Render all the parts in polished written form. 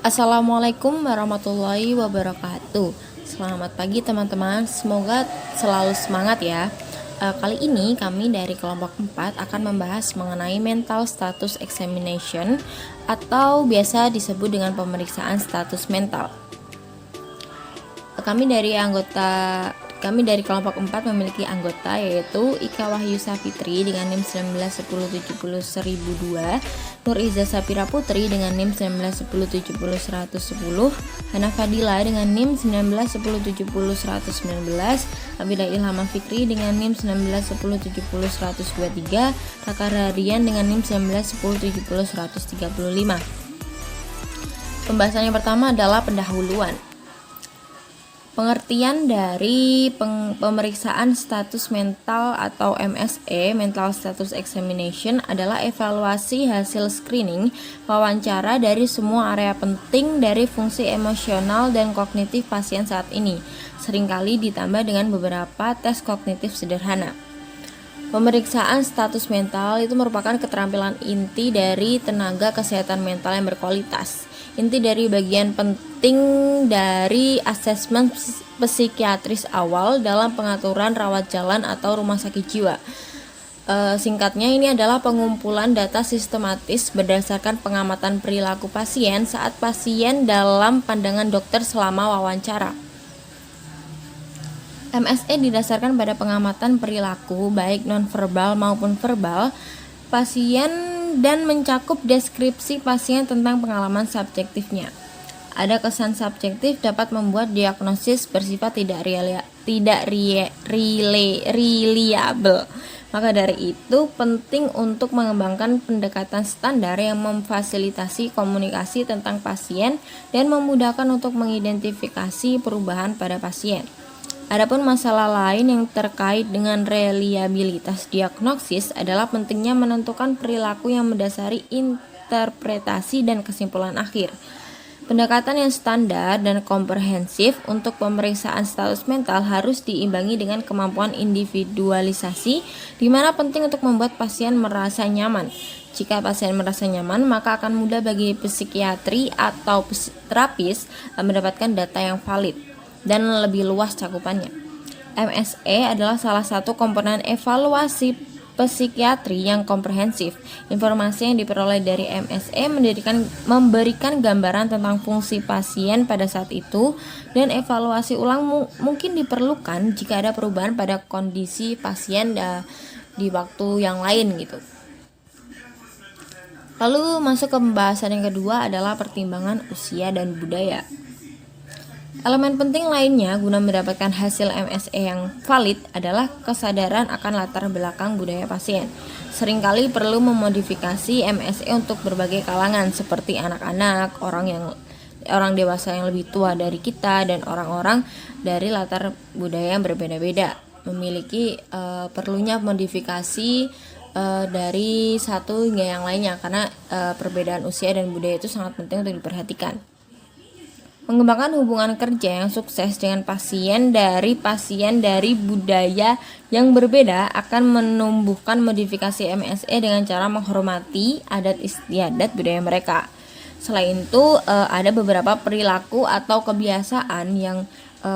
Assalamualaikum warahmatullahi wabarakatuh. Selamat pagi teman-teman, semoga selalu semangat ya. Kali ini kami dari kelompok 4 akan membahas mengenai mental status examination atau biasa disebut dengan pemeriksaan status mental. Kami dari kelompok 4 memiliki anggota yaitu Ika Wahyu Safitri dengan NIM 191071002, Nur Iza Sapira Putri dengan NIM 191070110, Hana Fadila dengan NIM 191070119, Abida Ilham Fikri dengan NIM 191070123, Raka Rarian dengan NIM 191070135. Pembahasan yang pertama adalah pendahuluan. Pengertian dari pemeriksaan status mental atau MSE, Mental Status Examination, adalah evaluasi hasil screening wawancara dari semua area penting dari fungsi emosional dan kognitif pasien saat ini, seringkali ditambah dengan beberapa tes kognitif sederhana. Pemeriksaan status mental itu merupakan keterampilan inti dari tenaga kesehatan mental yang berkualitas. Inti dari bagian penting dari asesmen psikiatris awal dalam pengaturan rawat jalan atau rumah sakit jiwa. Singkatnya, ini adalah pengumpulan data sistematis berdasarkan pengamatan perilaku pasien saat pasien dalam pandangan dokter selama wawancara. MSE didasarkan pada pengamatan perilaku baik nonverbal maupun verbal pasien dan mencakup deskripsi pasien tentang pengalaman subjektifnya. Ada kesan subjektif dapat membuat diagnosis bersifat tidak reliable. Maka dari itu penting untuk mengembangkan pendekatan standar yang memfasilitasi komunikasi tentang pasien dan memudahkan untuk mengidentifikasi perubahan pada pasien. Adapun masalah lain yang terkait dengan reliabilitas diagnosis adalah pentingnya menentukan perilaku yang mendasari interpretasi dan kesimpulan akhir. Pendekatan yang standar dan komprehensif untuk pemeriksaan status mental harus diimbangi dengan kemampuan individualisasi, di mana penting untuk membuat pasien merasa nyaman. Jika pasien merasa nyaman, maka akan mudah bagi psikiatri atau terapis mendapatkan data yang valid dan lebih luas cakupannya. MSE adalah salah satu komponen evaluasi psikiatri yang komprehensif. Informasi yang diperoleh dari MSE memberikan gambaran tentang fungsi pasien pada saat itu, dan evaluasi ulang mungkin diperlukan jika ada perubahan pada kondisi pasien di waktu yang lain gitu. Lalu masuk ke pembahasan yang kedua adalah pertimbangan usia dan budaya. Elemen penting lainnya guna mendapatkan hasil MSE yang valid adalah kesadaran akan latar belakang budaya pasien. Seringkali perlu memodifikasi MSE untuk berbagai kalangan seperti anak-anak, orang dewasa yang lebih tua dari kita, dan orang-orang dari latar budaya yang berbeda-beda. Memiliki perlunya modifikasi dari satu hingga yang lainnya karena perbedaan usia dan budaya itu sangat penting untuk diperhatikan. Mengembangkan hubungan kerja yang sukses dengan pasien dari budaya yang berbeda akan menumbuhkan modifikasi MSE dengan cara menghormati adat istiadat budaya mereka. Selain itu, ada beberapa perilaku atau kebiasaan yang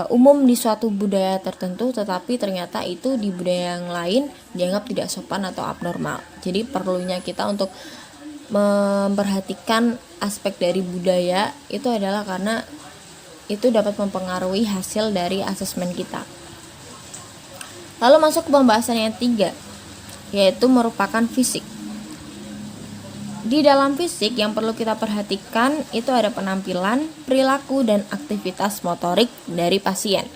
umum di suatu budaya tertentu, tetapi ternyata itu di budaya yang lain dianggap tidak sopan atau abnormal. Jadi perlunya kita untuk memperhatikan aspek dari budaya itu adalah karena itu dapat mempengaruhi hasil dari asesmen kita. Lalu masuk ke pembahasan yang ketiga, yaitu merupakan fisik. Di dalam fisik yang perlu kita perhatikan itu ada penampilan, perilaku, dan aktivitas motorik dari pasien.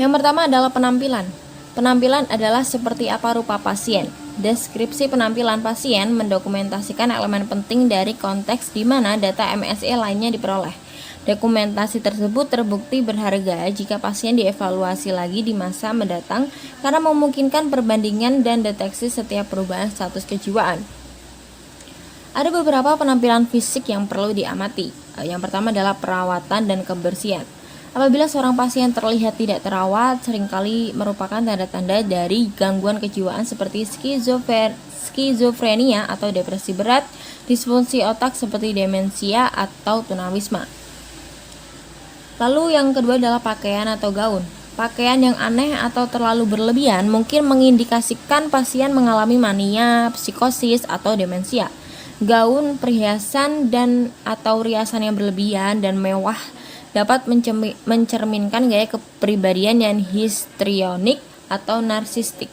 Yang pertama adalah penampilan. Penampilan adalah seperti apa rupa pasien. Deskripsi penampilan pasien mendokumentasikan elemen penting dari konteks di mana data MSE lainnya diperoleh. Dokumentasi tersebut terbukti berharga jika pasien dievaluasi lagi di masa mendatang karena memungkinkan perbandingan dan deteksi setiap perubahan status kejiwaan. Ada beberapa penampilan fisik yang perlu diamati. Yang pertama adalah perawatan dan kebersihan. Apabila seorang pasien terlihat tidak terawat, seringkali merupakan tanda-tanda dari gangguan kejiwaan seperti skizofrenia atau depresi berat, disfungsi otak seperti demensia atau tunawisma. Lalu yang kedua adalah pakaian atau gaun. Pakaian yang aneh atau terlalu berlebihan mungkin mengindikasikan pasien mengalami mania, psikosis, atau demensia. Gaun, perhiasan, dan atau riasan yang berlebihan dan mewah dapat mencerminkan gaya kepribadian yang histrionik atau narsistik.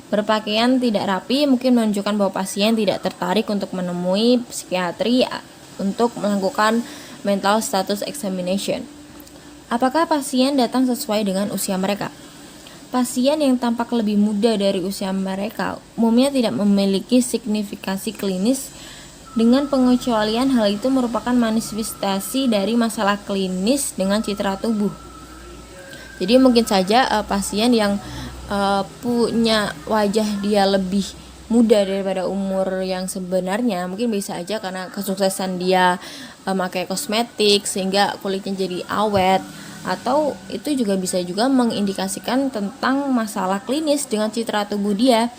Berpakaian tidak rapi mungkin menunjukkan bahwa pasien tidak tertarik untuk menemui psikiatri untuk melakukan mental status examination. Apakah pasien datang sesuai dengan usia mereka? Pasien yang tampak lebih muda dari usia mereka umumnya tidak memiliki signifikasi klinis. Dengan pengecualian hal itu merupakan manifestasi dari masalah klinis dengan citra tubuh. Jadi mungkin saja pasien yang punya wajah dia lebih muda daripada umur yang sebenarnya, mungkin bisa aja karena kesuksesan dia pakai kosmetik sehingga kulitnya jadi awet, atau itu juga bisa juga mengindikasikan tentang masalah klinis dengan citra tubuh dia.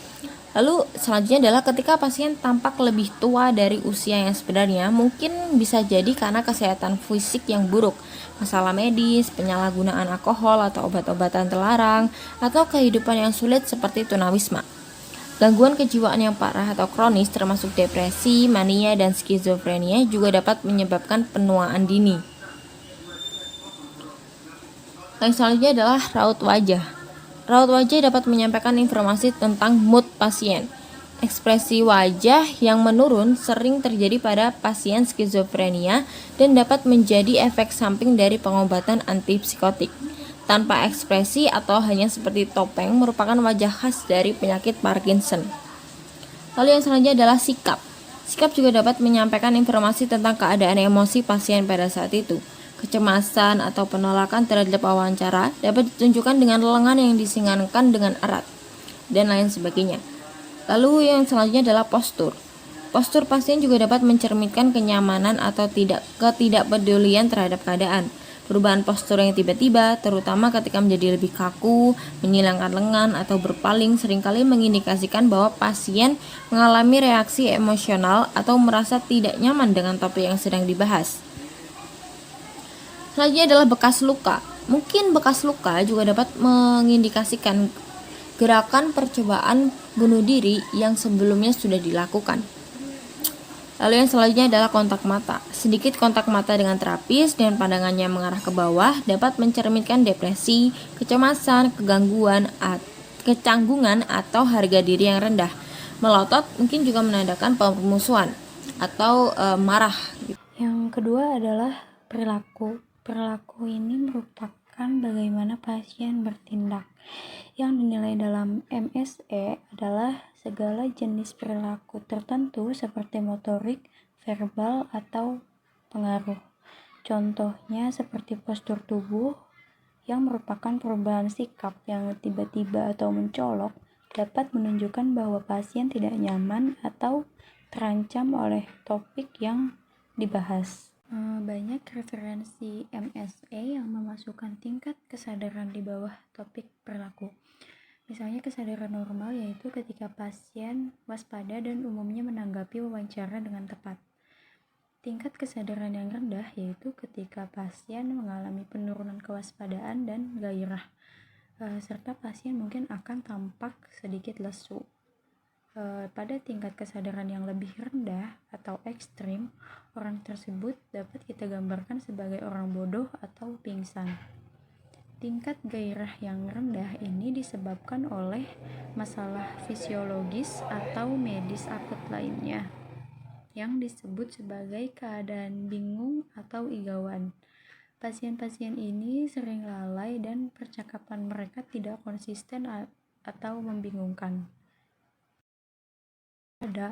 Lalu selanjutnya adalah ketika pasien tampak lebih tua dari usia yang sebenarnya, mungkin bisa jadi karena kesehatan fisik yang buruk, masalah medis, penyalahgunaan alkohol atau obat-obatan terlarang, atau kehidupan yang sulit seperti tunawisma. Gangguan kejiwaan yang parah atau kronis termasuk depresi, mania, dan skizofrenia juga dapat menyebabkan penuaan dini. Yang selanjutnya adalah raut wajah. Raut wajah dapat menyampaikan informasi tentang mood pasien. Ekspresi wajah yang menurun sering terjadi pada pasien skizofrenia dan dapat menjadi efek samping dari pengobatan antipsikotik. Tanpa ekspresi atau hanya seperti topeng merupakan wajah khas dari penyakit Parkinson. Lalu yang selanjutnya adalah sikap. Sikap juga dapat menyampaikan informasi tentang keadaan emosi pasien pada saat itu. Kecemasan atau penolakan terhadap wawancara dapat ditunjukkan dengan lengan yang disingangkan dengan erat, dan lain sebagainya. Lalu yang selanjutnya adalah postur. Postur pasien juga dapat mencerminkan kenyamanan atau ketidakpedulian terhadap keadaan. Perubahan postur yang tiba-tiba, terutama ketika menjadi lebih kaku, menyilangkan lengan, atau berpaling, seringkali mengindikasikan bahwa pasien mengalami reaksi emosional atau merasa tidak nyaman dengan topik yang sedang dibahas. Selanjutnya adalah bekas luka. Mungkin bekas luka juga dapat mengindikasikan gerakan percobaan bunuh diri yang sebelumnya sudah dilakukan. Lalu yang selanjutnya adalah kontak mata. Sedikit kontak mata dengan terapis dan pandangannya mengarah ke bawah dapat mencerminkan depresi, kecemasan, kecanggungan atau harga diri yang rendah. Melotot mungkin juga menandakan permusuhan atau marah. Yang kedua adalah perilaku. Perilaku ini merupakan bagaimana pasien bertindak. Yang dinilai dalam MSE adalah segala jenis perilaku tertentu seperti motorik, verbal, atau pengaruh. Contohnya seperti postur tubuh yang merupakan perubahan sikap yang tiba-tiba atau mencolok dapat menunjukkan bahwa pasien tidak nyaman atau terancam oleh topik yang dibahas. Banyak referensi MSE yang memasukkan tingkat kesadaran di bawah topik perilaku. Misalnya kesadaran normal yaitu ketika pasien waspada dan umumnya menanggapi wawancara dengan tepat. Tingkat kesadaran yang rendah yaitu ketika pasien mengalami penurunan kewaspadaan dan gairah, serta pasien mungkin akan tampak sedikit lesu. Pada tingkat kesadaran yang lebih rendah atau ekstrim, orang tersebut dapat kita gambarkan sebagai orang bodoh atau pingsan. Tingkat gairah yang rendah ini disebabkan oleh masalah fisiologis atau medis akut lainnya yang disebut sebagai keadaan bingung atau igauan. Pasien-pasien ini sering lalai dan percakapan mereka tidak konsisten atau membingungkan.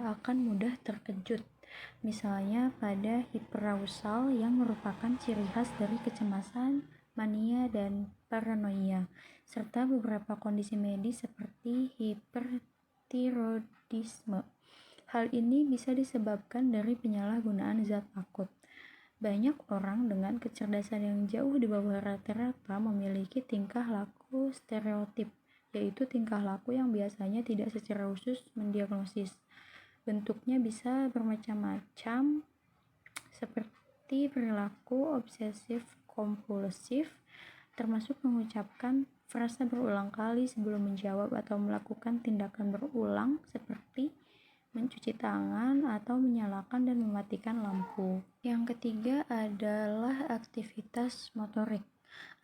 Akan mudah terkejut, misalnya pada hiperarousal yang merupakan ciri khas dari kecemasan, mania, dan paranoia, serta beberapa kondisi medis seperti hipertiroidisme. Hal ini bisa disebabkan dari penyalahgunaan zat akut. Banyak orang dengan kecerdasan yang jauh di bawah rata-rata memiliki tingkah laku stereotip, yaitu tingkah laku yang biasanya tidak secara khusus mendiagnosis. Bentuknya bisa bermacam-macam, seperti perilaku obsesif kompulsif, termasuk mengucapkan frasa berulang kali sebelum menjawab atau melakukan tindakan berulang seperti mencuci tangan atau menyalakan dan mematikan lampu. Yang ketiga adalah aktivitas motorik.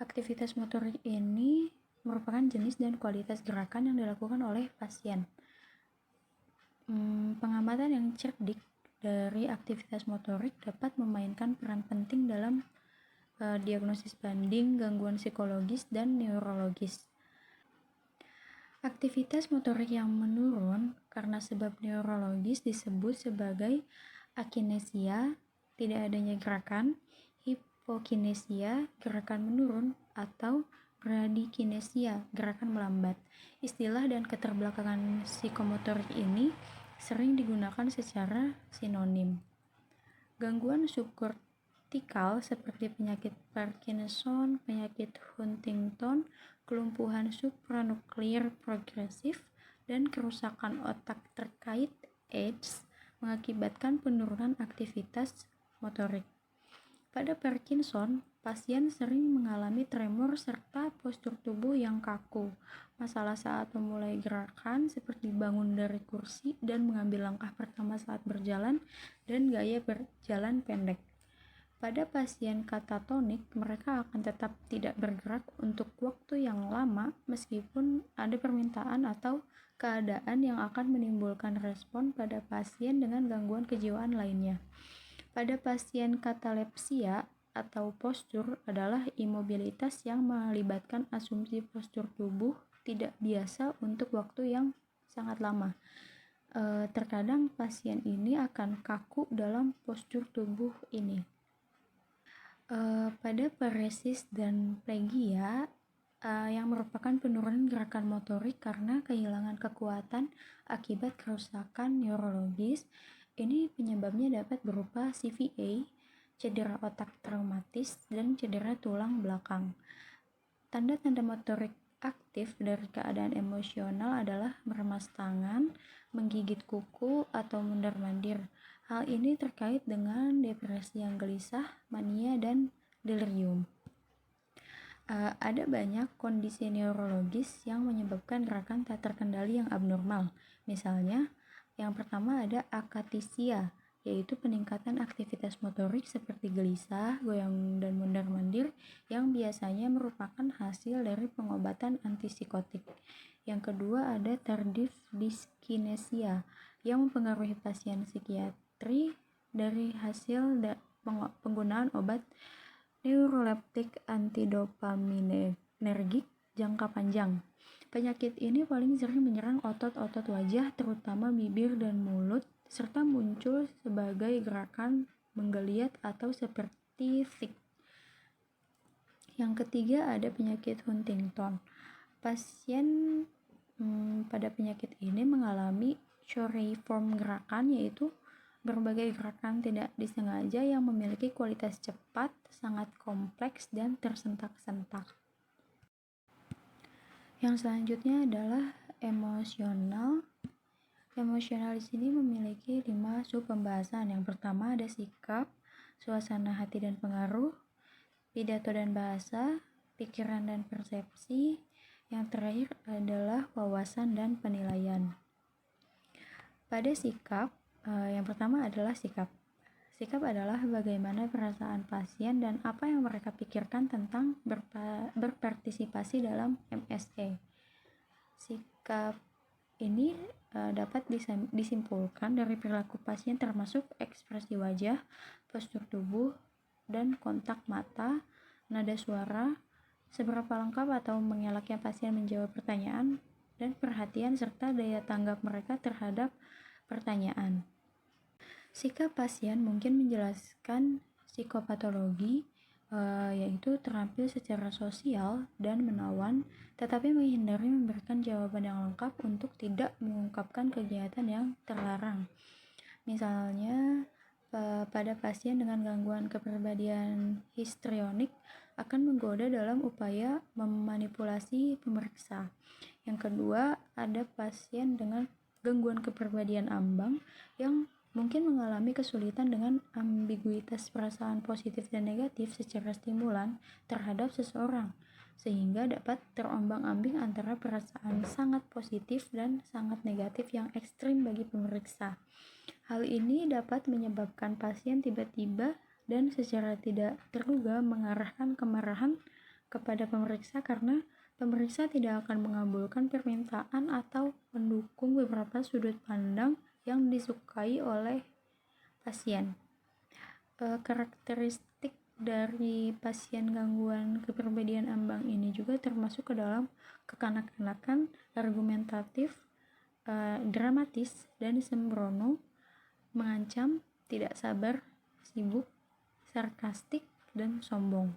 Aktivitas motorik ini merupakan jenis dan kualitas gerakan yang dilakukan oleh pasien. Pengamatan yang cerdik dari aktivitas motorik dapat memainkan peran penting dalam diagnosis banding gangguan psikologis dan neurologis. Aktivitas motorik yang menurun karena sebab neurologis disebut sebagai akinesia, tidak adanya gerakan, hipokinesia, gerakan menurun, atau bradikinesia, gerakan melambat. Istilah dan keterbelakangan psikomotorik ini sering digunakan secara sinonim. Gangguan subkortikal seperti penyakit Parkinson, penyakit Huntington, kelumpuhan supranuklear progresif, dan kerusakan otak terkait AIDS mengakibatkan penurunan aktivitas motorik. Pada Parkinson, pasien sering mengalami tremor serta postur tubuh yang kaku, masalah saat memulai gerakan seperti bangun dari kursi dan mengambil langkah pertama saat berjalan, dan gaya berjalan pendek. Pada pasien katatonik, mereka akan tetap tidak bergerak untuk waktu yang lama meskipun ada permintaan atau keadaan yang akan menimbulkan respon pada pasien dengan gangguan kejiwaan lainnya. Pada pasien katalepsia atau postur adalah imobilitas yang melibatkan asumsi postur tubuh tidak biasa untuk waktu yang sangat lama. Terkadang pasien ini akan kaku dalam postur tubuh ini. Pada paresis dan plegia yang merupakan penurunan gerakan motorik karena kehilangan kekuatan akibat kerusakan neurologis, ini penyebabnya dapat berupa CVA, cedera otak traumatis, dan cedera tulang belakang. Tanda-tanda motorik aktif dari keadaan emosional adalah meremas tangan, menggigit kuku, atau mondar-mandir. Hal ini terkait dengan depresi yang gelisah, mania, dan delirium. Ada banyak kondisi neurologis yang menyebabkan gerakan tak terkendali yang abnormal. Misalnya, yang pertama ada akatisia, yaitu peningkatan aktivitas motorik seperti gelisah, goyang, dan mondar-mandir yang biasanya merupakan hasil dari pengobatan antipsikotik. Yang kedua ada tardive dyskinesia yang mempengaruhi pasien psikiatri dari hasil penggunaan obat neuroleptik antidopaminergik jangka panjang. Penyakit ini paling sering menyerang otot-otot wajah, terutama bibir dan mulut, serta muncul sebagai gerakan menggeliat atau seperti tic. Yang ketiga ada penyakit Huntington. Pasien pada penyakit ini mengalami choreiform gerakan, yaitu berbagai gerakan tidak disengaja yang memiliki kualitas cepat, sangat kompleks, dan tersentak-sentak. Yang selanjutnya adalah emosional. Emosional di sini memiliki 5 sub pembahasan. Yang pertama ada sikap, suasana hati dan pengaruh, pidato dan bahasa, pikiran dan persepsi. Yang terakhir adalah wawasan dan penilaian. Pada sikap, yang pertama adalah sikap. Sikap adalah bagaimana perasaan pasien dan apa yang mereka pikirkan tentang berpartisipasi dalam MSE. Sikap ini dapat disimpulkan dari perilaku pasien termasuk ekspresi wajah, postur tubuh, dan kontak mata, nada suara, seberapa lengkap atau mengelaknya pasien menjawab pertanyaan, dan perhatian serta daya tanggap mereka terhadap pertanyaan. Sikap pasien mungkin menjelaskan psikopatologi, yaitu terampil secara sosial dan menawan, tetapi menghindari memberikan jawaban yang lengkap untuk tidak mengungkapkan kegiatan yang terlarang. Misalnya, pada pasien dengan gangguan kepribadian histrionik akan menggoda dalam upaya memanipulasi pemeriksa. Yang kedua, ada pasien dengan gangguan kepribadian ambang yang mungkin mengalami kesulitan dengan ambiguitas perasaan positif dan negatif secara stimulan terhadap seseorang, sehingga dapat terombang-ambing antara perasaan sangat positif dan sangat negatif yang ekstrim bagi pemeriksa. Hal ini dapat menyebabkan pasien tiba-tiba dan secara tidak terduga mengarahkan kemarahan kepada pemeriksa karena pemeriksa tidak akan mengabulkan permintaan atau mendukung beberapa sudut pandang yang disukai oleh pasien. Karakteristik dari pasien gangguan kepribadian ambang ini juga termasuk ke dalam kekanak-kanakan, argumentatif, dramatis, dan sembrono, mengancam, tidak sabar, sibuk, sarkastik, dan sombong.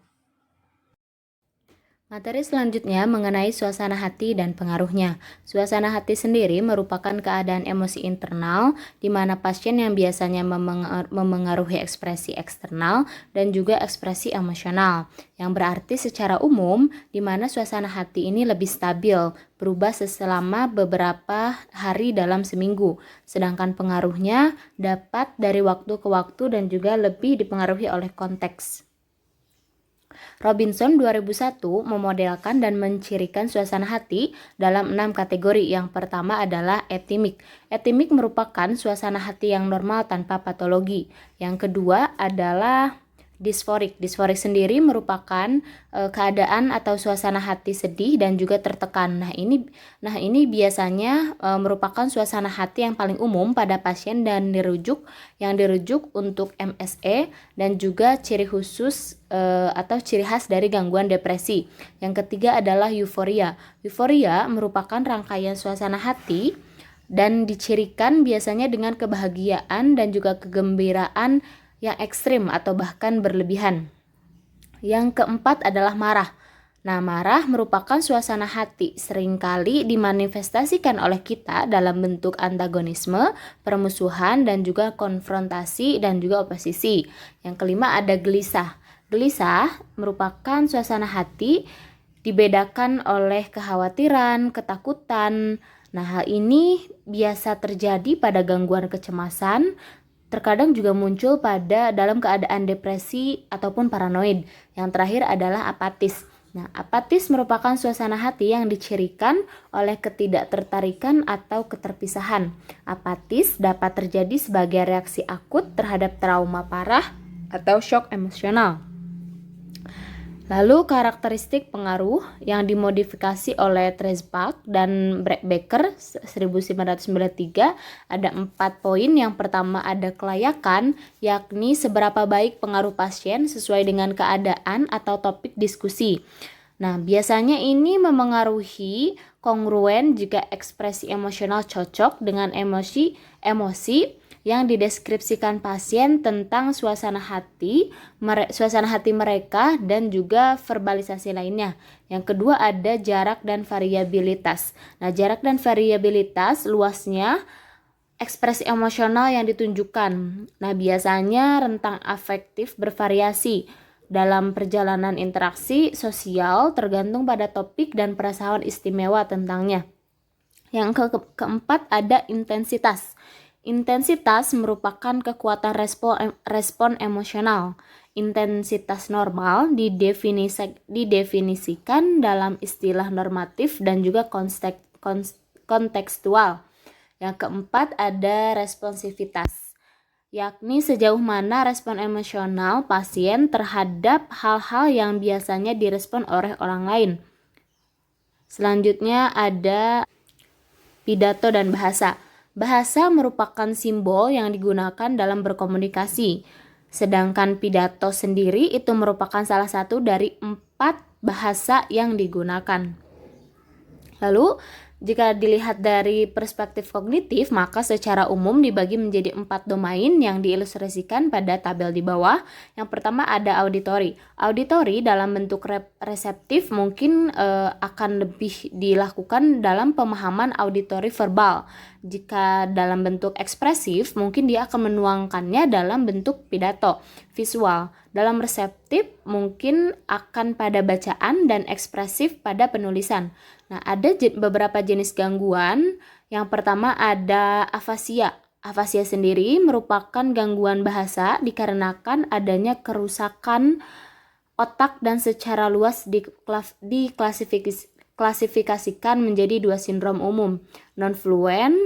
Materi selanjutnya mengenai suasana hati dan pengaruhnya. Suasana hati sendiri merupakan keadaan emosi internal di mana pasien yang biasanya memengaruhi ekspresi eksternal dan juga ekspresi emosional. Yang berarti secara umum di mana suasana hati ini lebih stabil, berubah selama beberapa hari dalam seminggu. Sedangkan pengaruhnya dapat dari waktu ke waktu dan juga lebih dipengaruhi oleh konteks. Robinson 2001 memodelkan dan mencirikan suasana hati dalam 6 kategori. Yang pertama adalah etimik. Etimik merupakan suasana hati yang normal tanpa patologi. Yang kedua adalah disforik. Disforik sendiri merupakan keadaan atau suasana hati sedih dan juga tertekan. Nah ini biasanya merupakan suasana hati yang paling umum pada pasien dan dirujuk untuk MSE dan juga ciri khusus atau ciri khas dari gangguan depresi. Yang ketiga adalah euforia. Euforia merupakan rangkaian suasana hati dan dicirikan biasanya dengan kebahagiaan dan juga kegembiraan yang ekstrim atau bahkan berlebihan. Yang keempat adalah marah. Nah, marah merupakan suasana hati seringkali dimanifestasikan oleh kita dalam bentuk antagonisme, permusuhan, dan juga konfrontasi dan juga oposisi. Yang kelima ada gelisah. Gelisah merupakan suasana hati dibedakan oleh kekhawatiran, ketakutan. Nah, hal ini biasa terjadi pada gangguan kecemasan, terkadang juga muncul dalam keadaan depresi ataupun paranoid. Yang terakhir adalah apatis. Nah, apatis merupakan suasana hati yang dicirikan oleh ketidaktertarikan atau keterpisahan. Apatis dapat terjadi sebagai reaksi akut terhadap trauma parah atau shock emosional. Lalu karakteristik pengaruh yang dimodifikasi oleh Tresbach dan Becker 1993 ada 4 poin. Yang pertama ada kelayakan, yakni seberapa baik pengaruh pasien sesuai dengan keadaan atau topik diskusi. Nah, biasanya ini memengaruhi kongruen jika ekspresi emosional cocok dengan emosi yang dideskripsikan pasien tentang suasana hati mereka dan juga verbalisasi lainnya. Yang kedua ada jarak dan variabilitas. Nah, jarak dan variabilitas luasnya ekspresi emosional yang ditunjukkan. Nah, biasanya rentang afektif bervariasi dalam perjalanan interaksi sosial tergantung pada topik dan perasaan istimewa tentangnya. Yang keempat ada intensitas. Intensitas merupakan kekuatan respon emosional. Intensitas normal didefinisikan dalam istilah normatif dan juga kontekstual. Yang keempat ada responsivitas, yakni sejauh mana respon emosional pasien terhadap hal-hal yang biasanya direspon oleh orang lain. Selanjutnya ada pidato dan bahasa. Bahasa merupakan simbol yang digunakan dalam berkomunikasi, sedangkan pidato sendiri itu merupakan salah satu dari 4 bahasa yang digunakan. Lalu Jika dilihat dari perspektif kognitif, maka secara umum dibagi menjadi 4 domain yang diilustrasikan pada tabel di bawah. Yang pertama ada auditory. Auditory dalam bentuk reseptif mungkin akan lebih dilakukan dalam pemahaman auditory verbal. Jika dalam bentuk ekspresif, mungkin dia akan menuangkannya dalam bentuk pidato, visual. Dalam reseptif mungkin akan pada bacaan dan ekspresif pada penulisan. Nah, ada beberapa jenis gangguan. Yang pertama ada afasia. Afasia sendiri merupakan gangguan bahasa dikarenakan adanya kerusakan otak dan secara luas diklasifikasikan menjadi 2 sindrom umum, non-fluent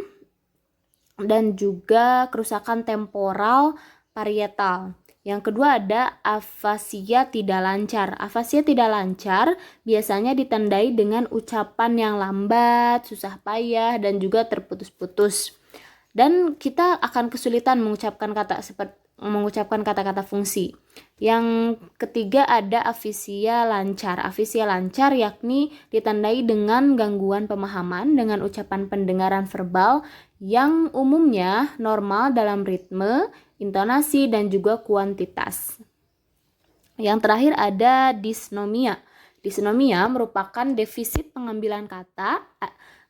dan juga kerusakan temporal parietal. Yang kedua ada afasia tidak lancar. Afasia tidak lancar biasanya ditandai dengan ucapan yang lambat, susah payah, dan juga terputus-putus. Dan kita akan kesulitan mengucapkan kata-kata fungsi. Yang ketiga ada afisia lancar. Afisia lancar yakni ditandai dengan gangguan pemahaman dengan ucapan pendengaran verbal yang umumnya normal dalam ritme, intonasi, dan juga kuantitas. Yang terakhir ada disnomia. Disnomia merupakan defisit pengambilan kata,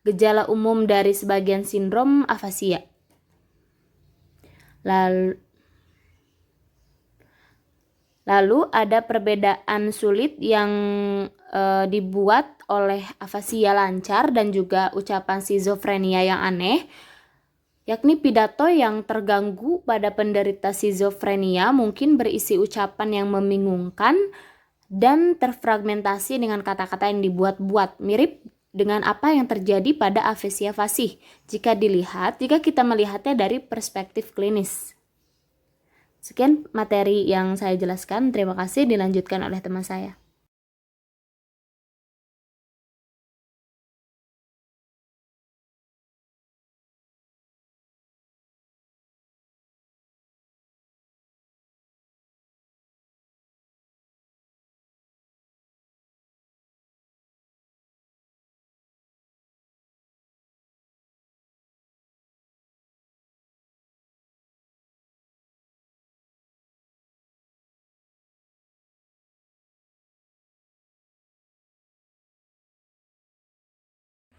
gejala umum dari sebagian sindrom afasia. Lalu ada perbedaan sulit yang dibuat oleh afasia lancar dan juga ucapan skizofrenia yang aneh, yakni pidato yang terganggu pada penderita skizofrenia mungkin berisi ucapan yang membingungkan dan terfragmentasi dengan kata-kata yang dibuat-buat, mirip dengan apa yang terjadi pada afasia fasih jika kita melihatnya dari perspektif klinis. Sekian materi yang saya jelaskan. Terima kasih, dilanjutkan oleh teman saya.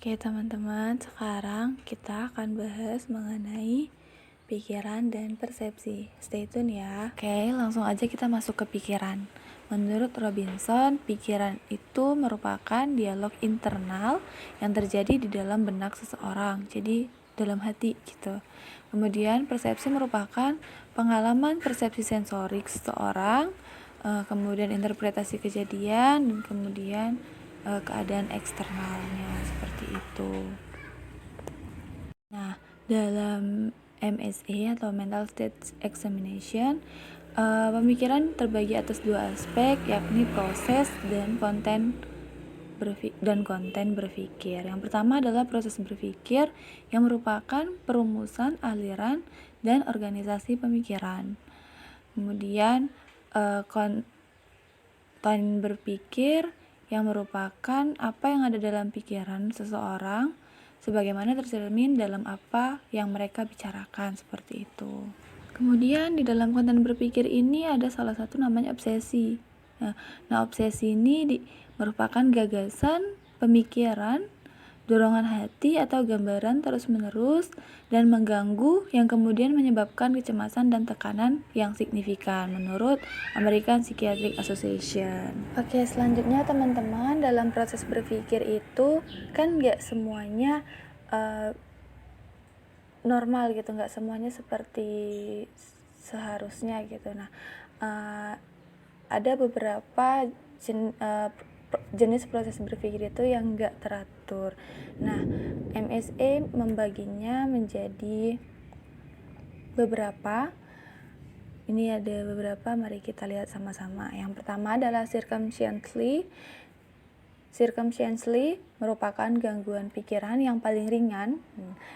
Oke teman-teman, sekarang kita akan bahas mengenai pikiran dan persepsi. Stay tune ya. Oke, langsung aja kita masuk ke pikiran. Menurut Robinson, pikiran itu merupakan dialog internal yang terjadi di dalam benak seseorang. Jadi dalam hati gitu. Kemudian persepsi merupakan pengalaman persepsi sensorik seseorang, kemudian interpretasi kejadian, dan kemudian keadaan eksternalnya seperti itu. Nah, dalam MSE atau Mental State Examination, pemikiran terbagi atas 2 aspek, yakni proses dan konten berpikir. Yang pertama adalah proses berpikir yang merupakan perumusan aliran dan organisasi pemikiran. Kemudian konten berpikir yang merupakan apa yang ada dalam pikiran seseorang sebagaimana tercermin dalam apa yang mereka bicarakan, seperti itu. Kemudian di dalam konten berpikir ini ada salah satu namanya obsesi. Nah obsesi ini merupakan gagasan, pemikiran, dorongan hati atau gambaran terus-menerus dan mengganggu yang kemudian menyebabkan kecemasan dan tekanan yang signifikan menurut American Psychiatric Association. Oke, selanjutnya teman-teman, dalam proses berpikir itu kan gak semuanya normal gitu, gak semuanya seperti seharusnya gitu. Nah, ada beberapa jenis proses berpikir itu yang enggak teratur. Nah, MSA membaginya menjadi beberapa. Ini ada beberapa, mari kita lihat sama-sama. Yang pertama adalah circumstantially. Circumstantially merupakan gangguan pikiran yang paling ringan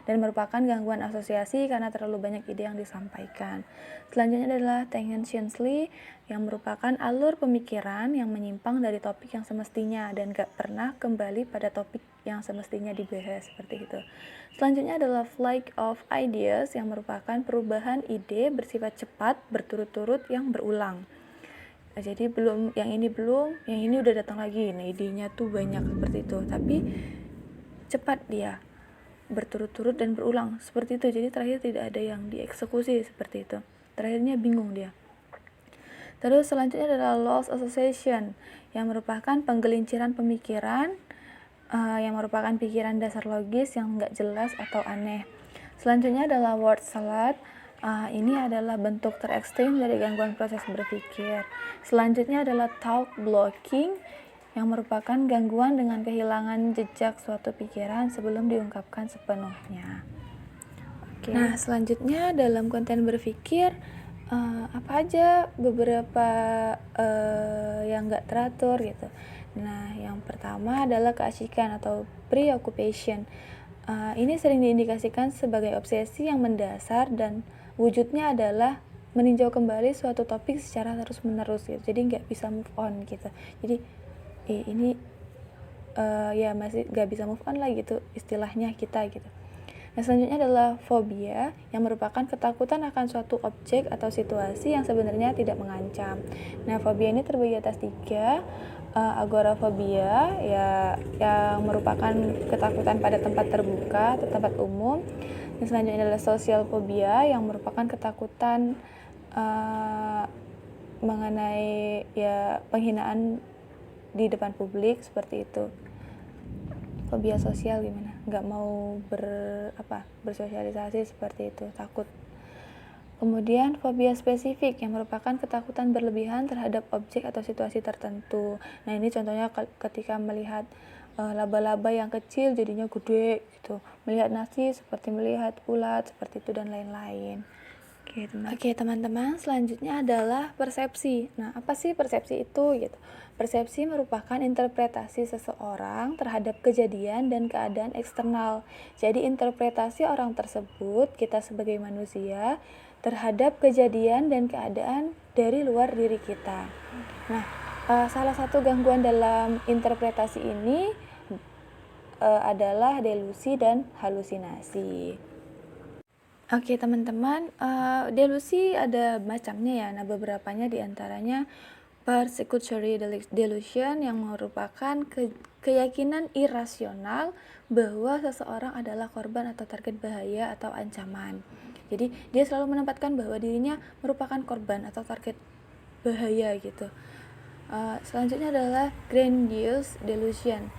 dan merupakan gangguan asosiasi karena terlalu banyak ide yang disampaikan. Selanjutnya adalah tangentially yang merupakan alur pemikiran yang menyimpang dari topik yang semestinya dan gak pernah kembali pada topik yang semestinya dibahas, seperti itu. Selanjutnya adalah flight of ideas yang merupakan perubahan ide bersifat cepat berturut-turut yang berulang. Jadi yang ini udah datang lagi. Nah, idenya tuh banyak seperti itu, tapi cepat dia berturut-turut dan berulang seperti itu. Jadi terakhir tidak ada yang dieksekusi seperti itu. Terakhirnya bingung dia. Terus selanjutnya adalah loss association yang merupakan penggelinciran pemikiran yang merupakan pikiran dasar logis yang nggak jelas atau aneh. Selanjutnya adalah word salad. Ini adalah bentuk terekstrim dari gangguan proses berpikir. Selanjutnya adalah thought blocking yang merupakan gangguan dengan kehilangan jejak suatu pikiran sebelum diungkapkan sepenuhnya. Nah, selanjutnya dalam konten berpikir apa aja beberapa yang nggak teratur gitu. Nah, yang pertama adalah keasikan atau preoccupation. Ini sering diindikasikan sebagai obsesi yang mendasar dan wujudnya adalah meninjau kembali suatu topik secara terus-menerus gitu. Jadi nggak bisa move on gitu. Jadi ini ya masih nggak bisa move on lah gitu istilahnya kita gitu. Nah, selanjutnya adalah fobia yang merupakan ketakutan akan suatu objek atau situasi yang sebenarnya tidak mengancam. Nah, fobia ini terbagi atas 3. Agorafobia ya yang merupakan ketakutan pada tempat terbuka atau tempat umum. Dan selanjutnya adalah social phobia yang merupakan ketakutan mengenai ya penghinaan di depan publik seperti itu. Fobia sosial gimana? Nggak mau bersosialisasi seperti itu, takut. Kemudian fobia spesifik yang merupakan ketakutan berlebihan terhadap objek atau situasi tertentu. Nah, ini contohnya ketika melihat laba-laba yang kecil jadinya gede gitu. Melihat nasi seperti melihat ulat seperti itu dan lain-lain. Oke, teman-teman, selanjutnya adalah persepsi. Nah, apa sih persepsi itu gitu? Persepsi merupakan interpretasi seseorang terhadap kejadian dan keadaan eksternal. Jadi interpretasi orang tersebut, kita sebagai manusia, terhadap kejadian dan keadaan dari luar diri kita. Nah, salah satu gangguan dalam interpretasi ini adalah delusi dan halusinasi. Oke, teman-teman, delusi ada macamnya ya. Nah, beberapanya diantaranya persecutory delusion yang merupakan keyakinan irasional bahwa seseorang adalah korban atau target bahaya atau ancaman. Jadi dia selalu menempatkan bahwa dirinya merupakan korban atau target bahaya gitu. Selanjutnya adalah grandiose delusion.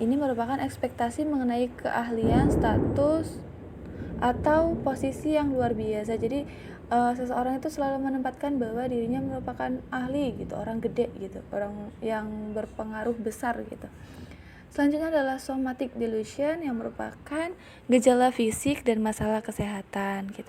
Ini merupakan ekspektasi mengenai keahlian, status, atau posisi yang luar biasa. Jadi seseorang itu selalu menempatkan bahwa dirinya merupakan ahli gitu, orang gede gitu, orang yang berpengaruh besar gitu. Selanjutnya adalah somatic delusion yang merupakan gejala fisik dan masalah kesehatan gitu.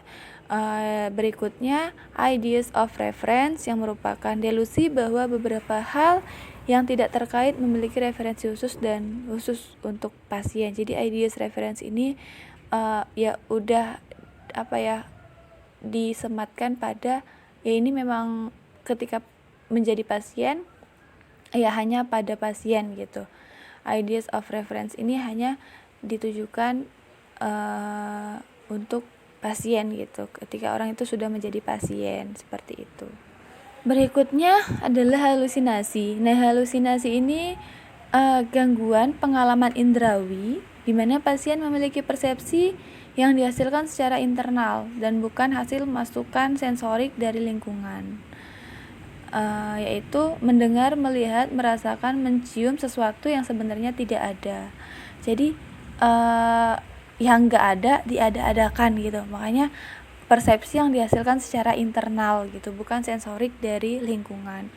Berikutnya ideas of reference yang merupakan delusi bahwa beberapa hal yang tidak terkait memiliki referensi khusus dan khusus untuk pasien. Jadi ideas reference ini ya udah disematkan pada ya ini memang ketika menjadi pasien ya hanya pada pasien gitu. Ideas of reference ini hanya ditujukan untuk pasien gitu, ketika orang itu sudah menjadi pasien seperti itu. Berikutnya adalah halusinasi. Nah, halusinasi ini gangguan pengalaman indrawi di mana pasien memiliki persepsi yang dihasilkan secara internal dan bukan hasil masukan sensorik dari lingkungan. Yaitu mendengar, melihat, merasakan, mencium sesuatu yang sebenarnya tidak ada. Jadi yang nggak ada diada-adakan gitu. Makanya persepsi yang dihasilkan secara internal gitu, bukan sensorik dari lingkungan.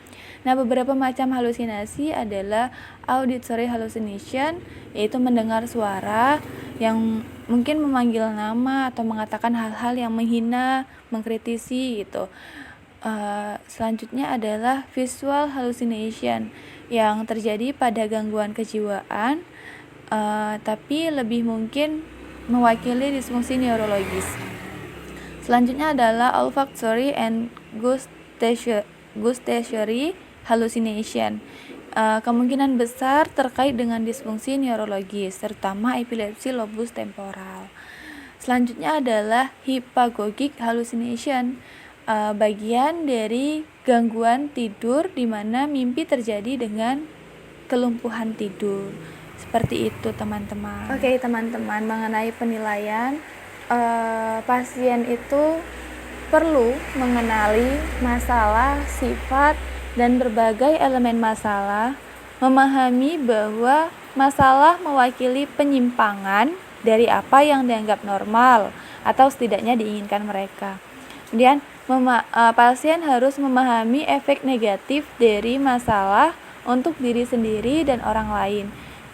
Nah, beberapa macam halusinasi adalah auditory hallucination, yaitu mendengar suara yang mungkin memanggil nama atau mengatakan hal-hal yang menghina, mengkritisi gitu. Selanjutnya adalah visual hallucination yang terjadi pada gangguan kejiwaan, tapi lebih mungkin mewakili disfungsi neurologis. Selanjutnya adalah olfactory and gustatory hallucination. Kemungkinan besar terkait dengan disfungsi neurologis, terutama epilepsi lobus temporal. Selanjutnya adalah hypnagogic hallucination, bagian dari gangguan tidur di mana mimpi terjadi dengan kelumpuhan tidur. Seperti itu teman-teman. Oke teman-teman, mengenai penilaian, pasien itu perlu mengenali masalah, sifat, dan berbagai elemen masalah, memahami bahwa masalah mewakili penyimpangan dari apa yang dianggap normal atau setidaknya diinginkan mereka. Kemudian pasien harus memahami efek negatif dari masalah untuk diri sendiri dan orang lain.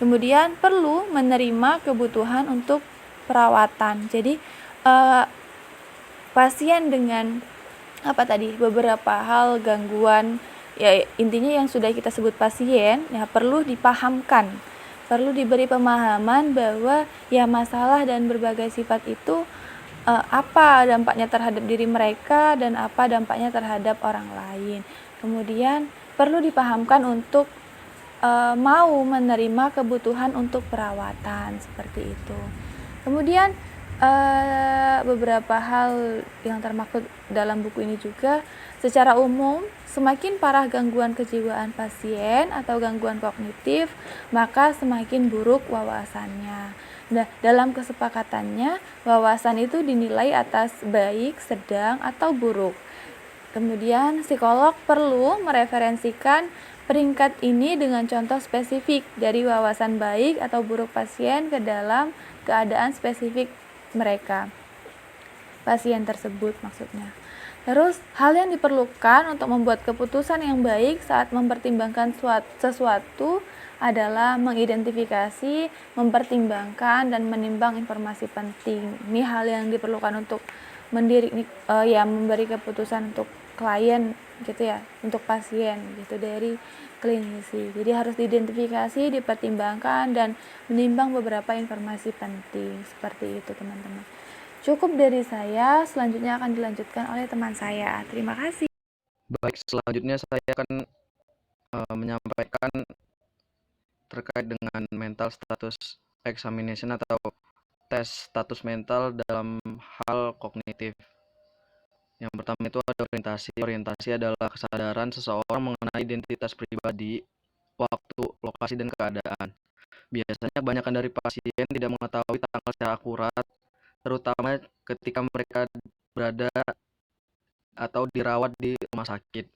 Kemudian perlu menerima kebutuhan untuk perawatan. Jadi pasien dengan beberapa hal gangguan, ya intinya yang sudah kita sebut pasien, ya perlu dipahamkan, perlu diberi pemahaman bahwa ya masalah dan berbagai sifat itu apa dampaknya terhadap diri mereka dan apa dampaknya terhadap orang lain. Kemudian perlu dipahamkan untuk mau menerima kebutuhan untuk perawatan seperti itu. Kemudian beberapa hal yang termaktub dalam buku ini juga, secara umum semakin parah gangguan kejiwaan pasien atau gangguan kognitif, maka semakin buruk wawasannya. Nah, dalam kesepakatannya, wawasan itu dinilai atas baik, sedang, atau buruk. Kemudian psikolog perlu mereferensikan peringkat ini dengan contoh spesifik dari wawasan baik atau buruk pasien ke dalam keadaan spesifik mereka, pasien tersebut maksudnya. Terus hal yang diperlukan untuk membuat keputusan yang baik saat mempertimbangkan sesuatu adalah mengidentifikasi, mempertimbangkan, dan menimbang informasi penting. Ini hal yang diperlukan untuk memberi keputusan untuk klien gitu ya, untuk pasien gitu dari klinisi. Jadi harus diidentifikasi, dipertimbangkan, dan menimbang beberapa informasi penting. Seperti itu teman-teman. Cukup dari saya, selanjutnya akan dilanjutkan oleh teman saya. Terima kasih. Baik, selanjutnya saya akan menyampaikan terkait dengan mental status examination atau tes status mental dalam hal kognitif. Yang pertama itu ada orientasi. Orientasi adalah kesadaran seseorang mengenai identitas pribadi, waktu, lokasi, dan keadaan. Biasanya kebanyakan dari pasien tidak mengetahui tanggal secara akurat, terutama ketika mereka berada atau dirawat di rumah sakit.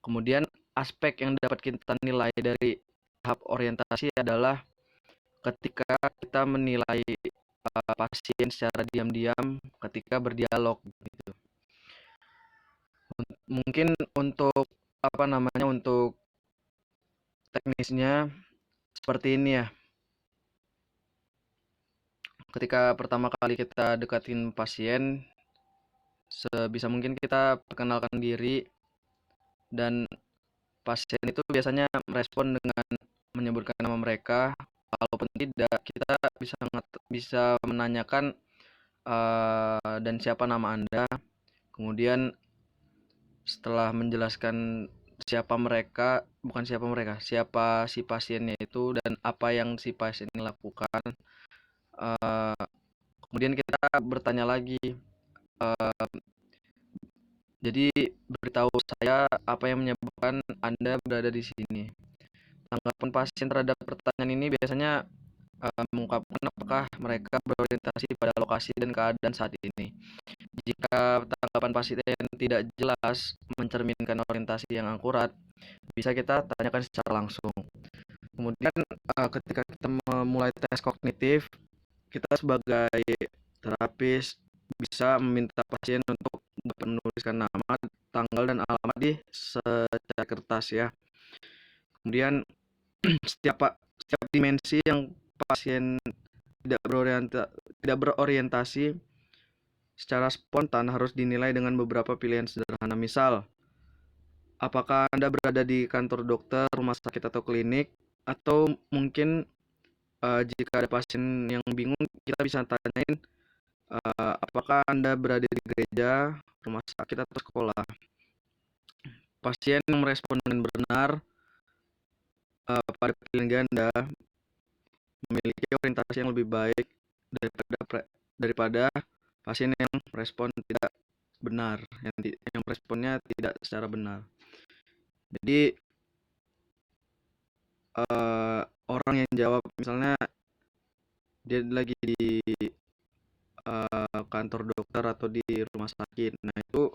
Kemudian aspek yang dapat kita nilai dari tahap orientasi adalah ketika kita menilai pasien secara diam-diam ketika berdialog gitu. Mungkin untuk untuk teknisnya seperti ini ya. Ketika pertama kali kita dekatin pasien, sebisa mungkin kita perkenalkan diri, dan pasien itu biasanya merespon dengan menyebutkan nama mereka. Kalaupun tidak, kita bisa menanyakan dan siapa nama Anda. Kemudian setelah menjelaskan siapa si pasiennya itu dan apa yang si pasien ini lakukan, kemudian kita bertanya lagi, jadi beritahu saya apa yang menyebabkan Anda berada di sini. Tanggapan pasien terhadap pertanyaan ini biasanya mengungkapkan apakah mereka berorientasi pada lokasi dan keadaan saat ini. Jika tanggapan pasien tidak jelas mencerminkan orientasi yang akurat, bisa kita tanyakan secara langsung. Kemudian ketika kita memulai tes kognitif, kita sebagai terapis bisa meminta pasien untuk dapat menuliskan nama, tanggal, dan alamat di secari kertas ya. Kemudian setiap dimensi yang pasien tidak berorientasi secara spontan harus dinilai dengan beberapa pilihan sederhana. Misal, apakah Anda berada di kantor dokter, rumah sakit, atau klinik? Atau mungkin jika ada pasien yang bingung, kita bisa tanyain apakah Anda berada di gereja, rumah sakit, atau sekolah. Pasien yang merespon dengan benar pada pilihan ganda memiliki orientasi yang lebih baik daripada pasien yang merespon tidak benar, yang responnya tidak secara benar. Jadi orang yang jawab, misalnya dia lagi di kantor dokter atau di rumah sakit, nah itu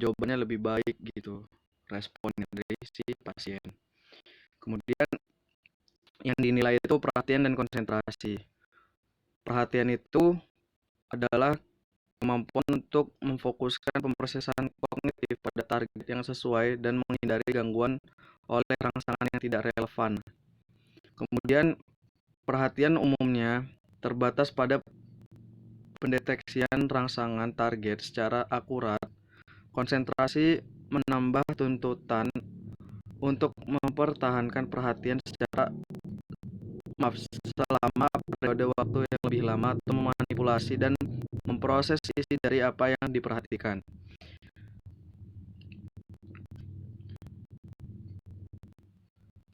jawabannya lebih baik gitu, responnya dari si pasien. Kemudian yang dinilai itu perhatian dan konsentrasi. Perhatian itu adalah kemampuan untuk memfokuskan pemrosesan kognitif pada target yang sesuai dan menghindari gangguan oleh rangsangan yang tidak relevan. Kemudian perhatian umumnya terbatas pada pendeteksian rangsangan target secara akurat. Konsentrasi menambah tuntutan untuk mempertahankan perhatian selama periode waktu yang lebih lama atau memanipulasi dan memproses isi dari apa yang diperhatikan.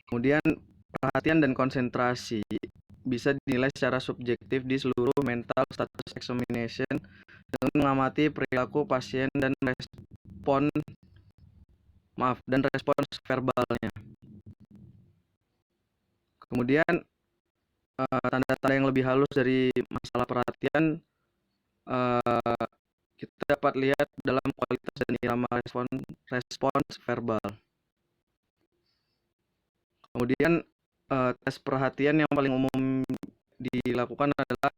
Kemudian perhatian dan konsentrasi bisa dinilai secara subjektif di seluruh mental status examination dengan mengamati perilaku pasien dan respons verbalnya. Kemudian tanda-tanda yang lebih halus dari masalah perhatian kita dapat lihat dalam kualitas dan irama respons verbal. Kemudian tes perhatian yang paling umum dilakukan adalah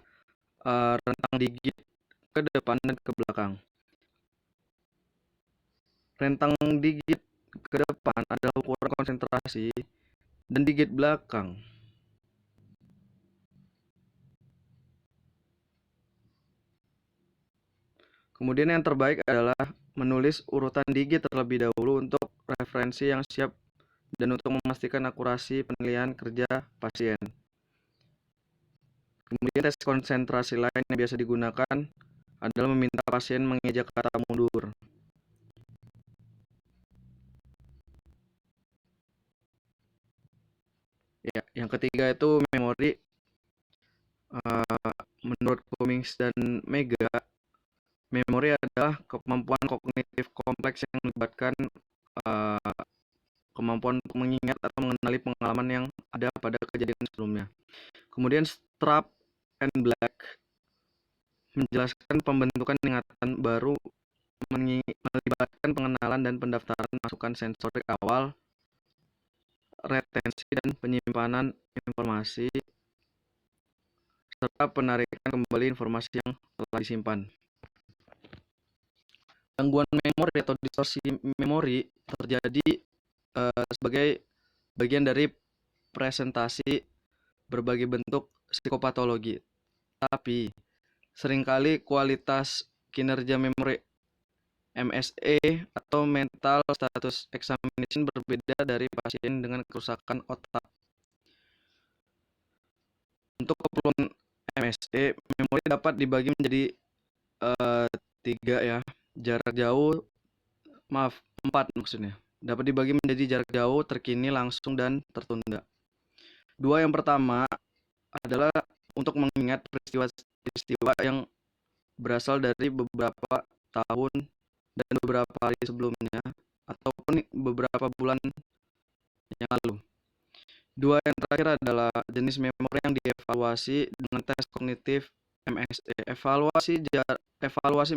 rentang digit ke depan dan ke belakang. Rentang digit ke depan adalah ukuran konsentrasi dan digit belakang. Kemudian yang terbaik adalah menulis urutan digit terlebih dahulu untuk referensi yang siap dan untuk memastikan akurasi penilaian kerja pasien. Kemudian tes konsentrasi lain yang biasa digunakan adalah meminta pasien mengejak kata mundur. Ya, yang ketiga itu memori. Menurut Cummings dan Mega, memori adalah kemampuan kognitif kompleks yang melibatkan kemampuan untuk mengingat atau mengenali pengalaman yang ada pada kejadian sebelumnya. Kemudian Straub and Black menjelaskan pembentukan ingatan baru melibatkan pengenalan dan pendaftaran masukan sensorik awal, retensi dan penyimpanan informasi, serta penarikan kembali informasi yang telah disimpan. Gangguan memori atau distorsi memori terjadi sebagai bagian dari presentasi berbagai bentuk psikopatologi. Tapi seringkali kualitas kinerja memori MSE atau mental status examination berbeda dari pasien dengan kerusakan otak. Untuk keperluan MSE, memori dapat dibagi menjadi 4 maksudnya. Dapat dibagi menjadi jarak jauh, terkini, langsung, dan tertunda. Dua yang pertama adalah untuk mengingat peristiwa yang berasal dari beberapa tahun dan beberapa hari sebelumnya ataupun beberapa bulan yang lalu. Dua yang terakhir adalah jenis memori yang dievaluasi dengan tes kognitif MSE. Evaluasi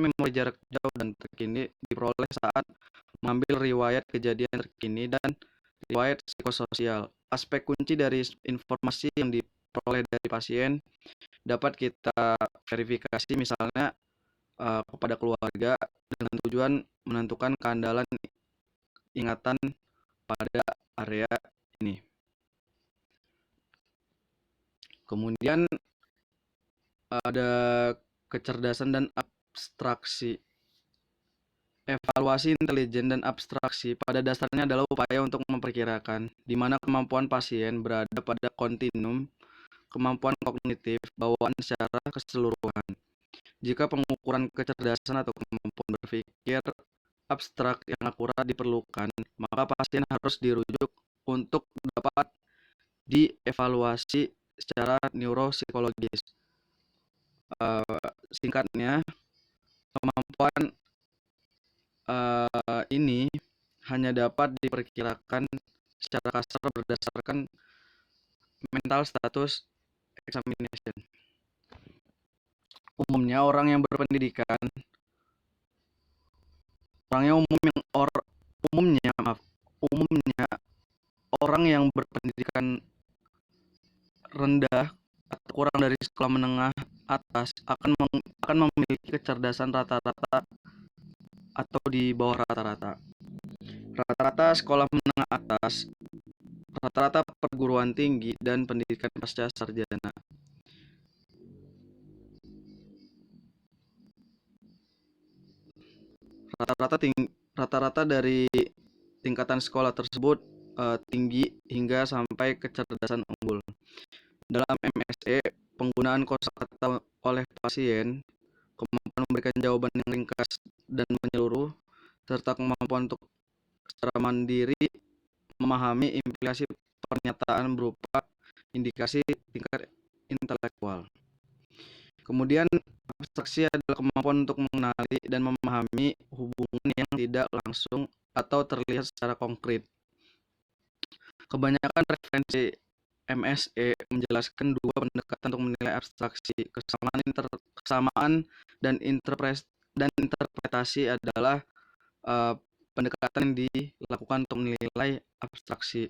memori jarak jauh dan terkini diperoleh saat mengambil riwayat kejadian terkini dan riwayat psikososial. Aspek kunci dari informasi yang diperoleh dari pasien dapat kita verifikasi misalnya kepada keluarga dengan tujuan menentukan keandalan ingatan pada area ini. Kemudian ada kecerdasan dan abstraksi. Evaluasi intelijen dan abstraksi pada dasarnya adalah upaya untuk memperkirakan di mana kemampuan pasien berada pada kontinum kemampuan kognitif bawaan secara keseluruhan. Jika pengukuran kecerdasan atau kemampuan berpikir abstrak yang akurat diperlukan, maka pasien harus dirujuk untuk dapat dievaluasi secara neuropsikologis. Singkatnya, kemampuan ini hanya dapat diperkirakan secara kasar berdasarkan mental status examination. Umumnya orang yang berpendidikan, umumnya orang yang berpendidikan rendah atau kurang dari sekolah menengah atas akan memiliki kecerdasan rata-rata atau di bawah rata-rata. Rata-rata sekolah menengah atas, rata-rata perguruan tinggi dan pendidikan pasca sarjana. Rata-rata dari tingkatan sekolah tersebut tinggi hingga sampai kecerdasan unggul. Dalam MSE, penggunaan kosakata oleh pasien, kemampuan memberikan jawaban yang ringkas dan menyeluruh, serta kemampuan untuk secara mandiri memahami implikasi pernyataan berupa indikasi tingkat intelektual. Kemudian, abstraksi adalah kemampuan untuk mengenali dan memahami hubungan yang tidak langsung atau terlihat secara konkret. Kebanyakan referensi MSE menjelaskan dua pendekatan untuk menilai abstraksi. Kesamaan dan interpretasi adalah pendekatan yang dilakukan untuk menilai abstraksi.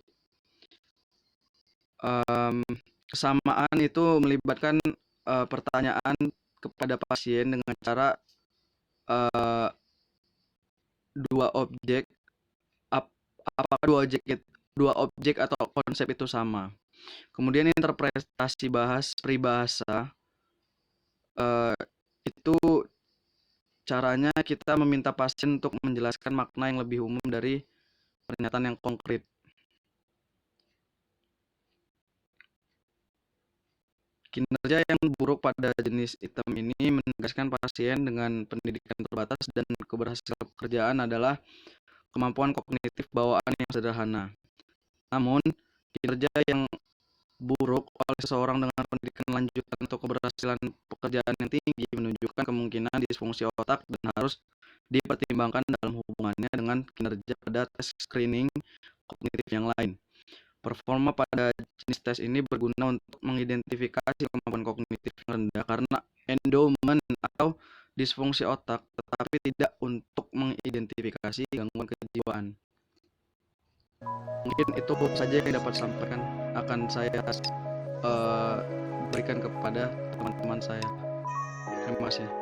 Kesamaan itu melibatkan pertanyaan kepada pasien dengan cara dua objek, apakah dua objek atau konsep itu sama. Kemudian interpretasi peribahasa itu caranya kita meminta pasien untuk menjelaskan makna yang lebih umum dari pernyataan yang konkret. Kinerja yang buruk pada jenis item ini menegaskan pasien dengan pendidikan terbatas dan keberhasilan pekerjaan adalah kemampuan kognitif bawaan yang sederhana. Namun, kinerja yang buruk oleh seseorang dengan pendidikan lanjutan atau keberhasilan pekerjaan yang tinggi menunjukkan kemungkinan disfungsi otak dan harus dipertimbangkan dalam hubungannya dengan kinerja pada tes screening kognitif yang lain. Performa pada jenis tes ini berguna untuk mengidentifikasi kemampuan kognitif yang rendah karena endowment atau disfungsi otak, tetapi tidak untuk mengidentifikasi gangguan kejiwaan. Mungkin itu saja yang dapat sampaikan akan saya berikan kepada teman-teman saya. Terima kasih.